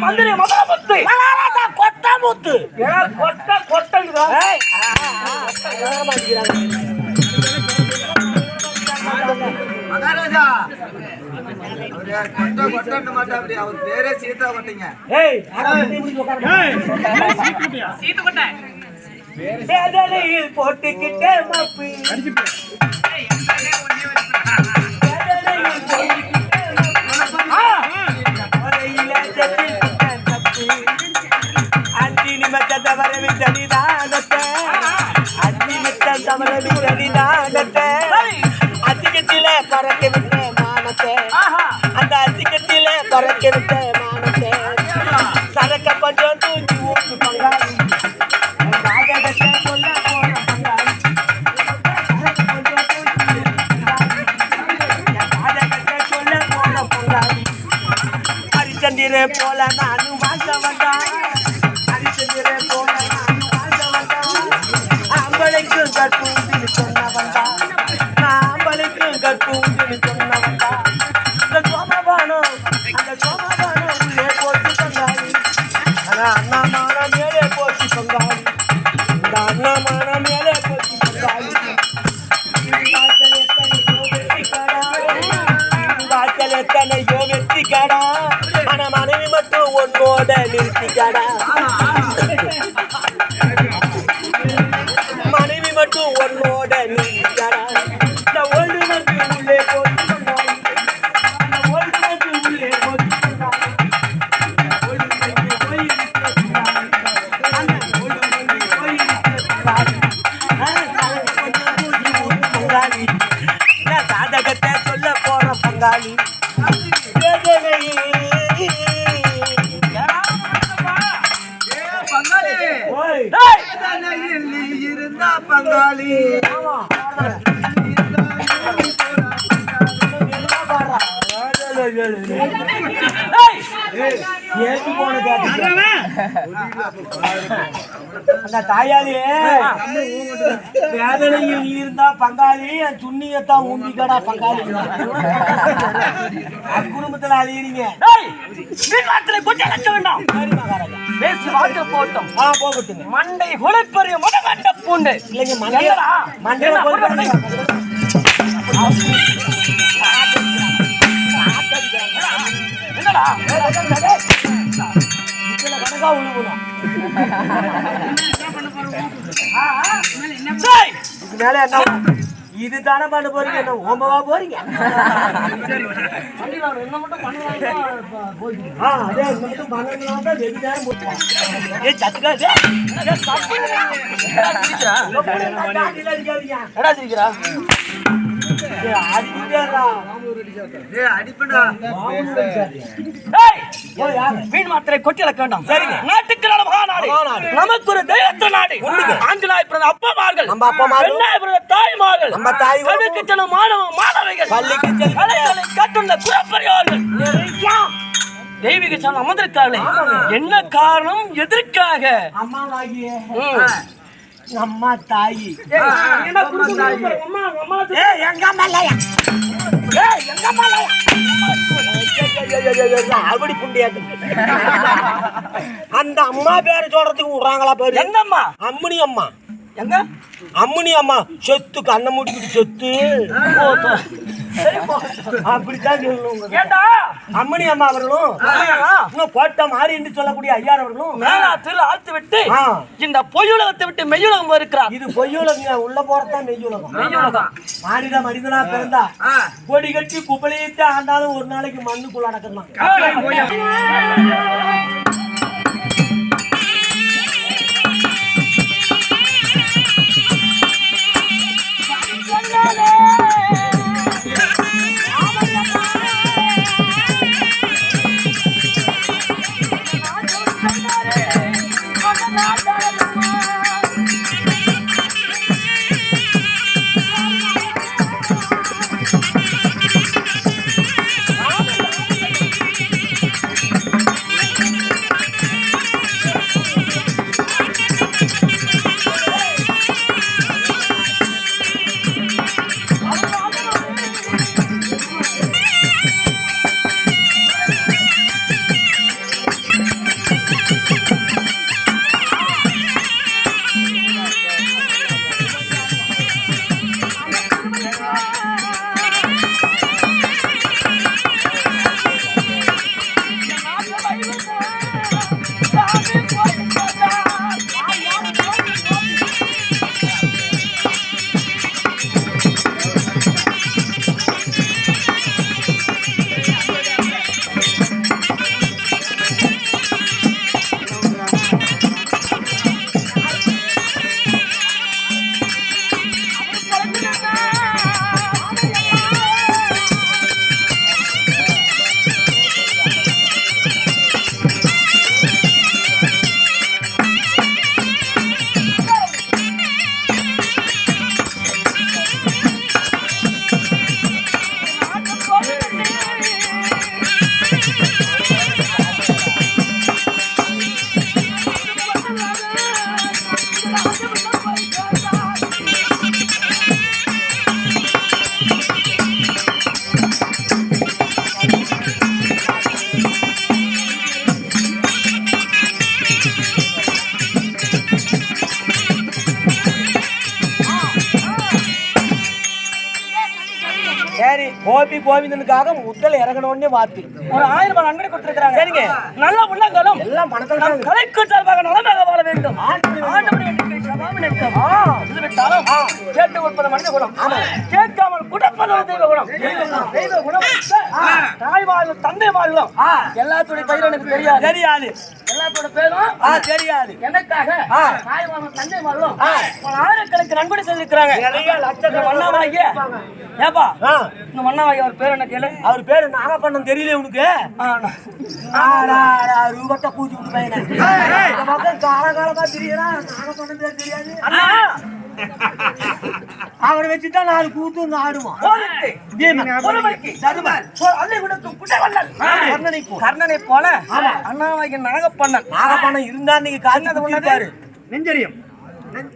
மந்திரி மகாமுத்து கொட்டாமுத்து கொட்டங்குதா மகாராஜா கொட்ட மாட்டாப்படி அவர் பேரே சீதா கொட்டீங்க. போட்டுக்கிட்டே மாப்பி அஞ்சு நிமிஷத்தை வரவிட்டனிதானத்தை அஞ்சு நிமிஷத்தை வரவிட்டனிதானத்தை அத்திகத்தில பறக்க விட்ட மானத்தை அந்த அத்திகத்தில பறக்க விட்ட மானத்தை சரக்க பஞ்சம் தூக்கி ஊட்டு பங்காளி ராஜகத்தை சொல்ல போன பங்காளி ராஜகத்தை சொல்ல போன பங்காளி ஹரிச்சந்திரே போல நானும் வாழ்ந்த வந்தான் ஹரிச்சந்திரே போல நானும் வாழ்ந்த வந்தான் அம்பளைக்கு கற்பூந்தின்னு சொன்ன வந்தான் நான் அம்பளைக்கு கற்பூந்தின்னு சொன்ன வந்தான் அந்த சோமபானம் உள்ளே போட்டு பங்காளி ஆனா அண்ணாமான மேலே போட்டு பங்காளி இந்த அண்ணாமான மேலே போட்டு பங்காளி வாசல் எத்தனையோ வெற்றி கடா ஆனா மனைவி மட்டும் ஒன்னோட நிறுத்தி கடா மனைவி மட்டும் ஒன்னோட நிறுத்தி கடா இந்த ஓல்டு வந்து உள்ளே போட்டு பங்காளி இந்த ஓல்டு வந்து உள்ளே போட்டு பங்காளி ஓல்டு வந்து போய் அந்த ஓல்டு வந்து போய் பங்காளி சாதகத்தை சொல்ல போற பங்காளி இருந்தா பங்காளி அந்த தாயாளியே வேதனையில் இருந்தா பங்காளி என் சுண்ணியத்தான் ஊம்பிக்கடா பங்காளி குடும்பத்துல அழியறீங்க போகட்டும் மண்டை உழைப்பறிய மண்டை பூண்டு இல்லைங்க மண்டையில என்னடா கணக்கா உழுவணும் மேல என்ன இதுதானே பண்ண போறீங்க என்ன ஓம்பவா போறீங்க வீண் மாத்திரை கொட்டில வேண்டாம். சரிங்க, நாட்டுக்கு நாடு, நமக்கு ஒரு தெய்வத்த நாடு. ஆங்கிலாய பிறந்த அப்பமார்கள், நம்ம அப்பமார்கள், பிறந்த தாய்மார்கள், நம்ம தாய் கல்விக்கு செல்லும் மாணவ மாணவிகள், பள்ளிக்கு செல்லும் கட்டுள்ள குறப்பறியவர்கள் தெய்வீக சார்ந்த அமர்ந்திருக்காங்களே. என்ன காரணம்? எதற்காக? அம்மா தாயி அப்படி புண்டியாட்டு அந்த அம்மா பேரை சொல்றதுக்கு விடுறாங்களா பேரு? எங்க அம்மா? அம்மணி அம்மா. எங்க அம்மணி அம்மா? செத்து கண்ணை மூடிக்கிட்டு செத்து. அப்படித்தான் சொல்லணும். அம்மணி அம்மா அவர்களும் இன்னும் கோட்டை மாறி என்று சொல்லக்கூடிய ஐயார் அவர்களும் மேலாற்றில் ஆழ்த்து விட்டு இந்த பொய்யுலகத்தை விட்டு மெய்யுலகம் இருக்கிறார். இது பொய்யுலகம், உள்ள போறதான் மெய்யுலகம். மெய்யுலகம் மாநில மனிதனா பிறந்தா கொடி கட்டி குப்பளையத்தை ஆண்டாலும் ஒரு நாளைக்கு மண்ணுக்குள்ள நடக்கலாம். கோபி கோவிந்தனுக்காக முதல்ல இறங்கணும்னே வார்த்தை ஒரு 1000 ரூபாய் நன்கொடை கொடுத்திருக்காங்க. சரிங்க. நல்ல உள்ளங்களும் எல்லாம் பணத்துல நம் கலைக்கு சார்பாக நலமாக வாழ வேண்டும். ஆண்டவனுடைய எண்ணிக்கை சதாவும் நிற்கும். இது விட்டாலும் கேட்டு கொடுப்பது மனித குணம். கேட்காமல் கொடுப்பது தெய்வ குணம். தெய்வ குணம் தாய் வாழ்வு தந்தை வாழ்வும் எல்லாத்துடைய பெயரும் எனக்கு தெரியாது. தெரியாது. எல்லாத்தோட பேரும் தெரியாது. எனக்காக தாய் வாழ்வு தந்தை வாழ்வும் ஆயிரக்கணக்கு நன்கொடை செஞ்சிருக்கிறாங்க. நிறைய லட்சம் மன்னாவாகிய ஏப்பா இந்த மன்னாவாகிய அவர் பேர் என்ன கேளு. அவர் பேரு நாகப்பண்ணன் தெரியல உனக்கு? ரூபத்தை பூச்சி விட்டு பையன இந்த பக்கம் காலகாலமா தெரியறான். நாகப்பண்ணன் பேர் தெரியாது. அவரை வச்சுதான் 4 கூத்து ஆடுவான். கர்ணனை போல அண்ணாவாகிய நாகப்பண்ணன் நாகப்பண்ணன் இருந்தா நீங்க காரணம் நெஞ்சரியம்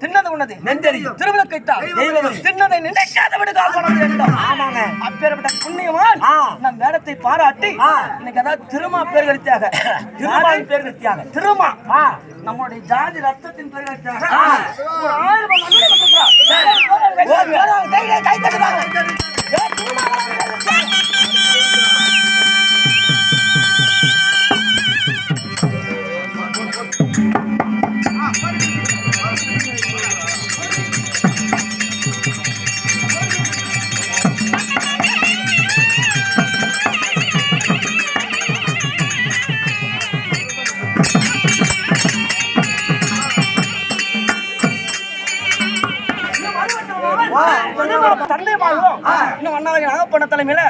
தின்னது உன்னது நெஞ்சரியம் திருவிளக்கைத்தான் தின்னதை நினைக்காத விட காரணம் வேண்டும். ஆமாங்க. அப்பேற்பட்ட புண்ணியவான் நம் வேடத்தை பாராட்டி இன்னைக்கு அதாவது திருமா பேர் கழித்தாக திருமாவின் பேர் கழித்தாக திருமா நம்மளுடைய ஜாதி ரத்தத்தின் பேர் கழித்தாக 1000 ரூபாய் நன்கொடை கொடுத்திருக்கிறார். கை தட்டுவாங்க. தந்தை வாழ்வோம் இன்னும் அண்ணாவாகிய நாகப்பண்ணன் தலைமையில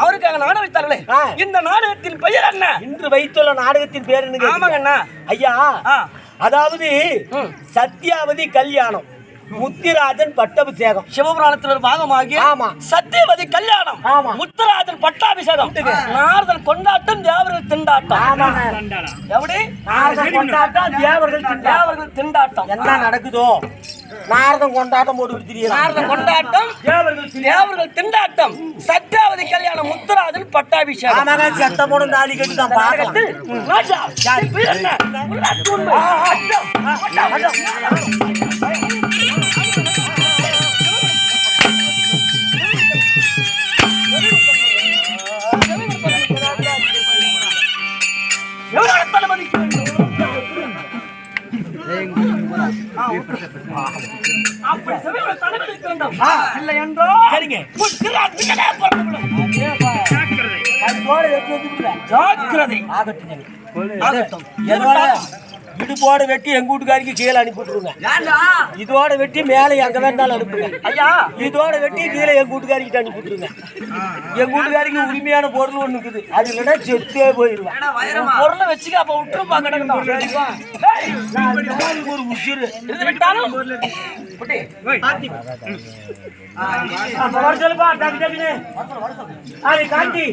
அவருக்காக நாடகம் வைத்தார்களே இந்த நாடகத்தின் பெயர் என்ன? இன்று வைத்துள்ள நாடகத்தின் பேர் என்ன? ஆமாங்கண்ணா ஐயா, அதாவது சத்யாவதி கல்யாணம், முத்திராஜன் பட்டாபிஷேகம், சிவபுராணத்தில் ஒரு பாகமாகி சத்தியவதி கல்யாணம், முத்திராஜன் பட்டாபிஷேகம், நாரதன் கொண்டாட்டம், தேவர்கள் திண்டாட்டம். எப்படி நாரதன் கொண்டாட்டம், தேவர்கள் திண்டாட்டம் என்ன நடக்குதோ நாரதன் கொண்டாட்டம் போட்டு தெரியும். நாரதன் கொண்டாட்டம், தேவர்கள் திண்டாட்டம், சத்யாவதி கல்யாணம், முத்திராஜன் பட்டாபிஷேகம். செத்த போடும் தாலி கட்டி தான் பார்க்கட்டு. இல்லை என்றோ ஜாக்கிரதை ஆகட்டும். இடுபோட வெட்டி எங்க வீட்டுக்காரிக்கு கீழே அனுப்பிட்டுருங்க. இதோட வெட்டி மேல எங்க வேண்டாலும் அனுப்புங்க. ஐயா, இதோட வெட்டி கீழே எங்க வீட்டுக்காரிக்கிட்ட அனுப்பிட்டுருங்க. எங்க வீட்டுக்காரிக்கு உரிமையான பொருள் ஒண்ணு இருக்குது, அது இல்லைன்னா செத்தே போயிடுவேன். பொருளை வச்சுக்க அப்ப விட்டுருப்பா கிடக்கணும். ஒரு உசிறு இது விட்டாலும் சொல்லுப்பா. காட்டி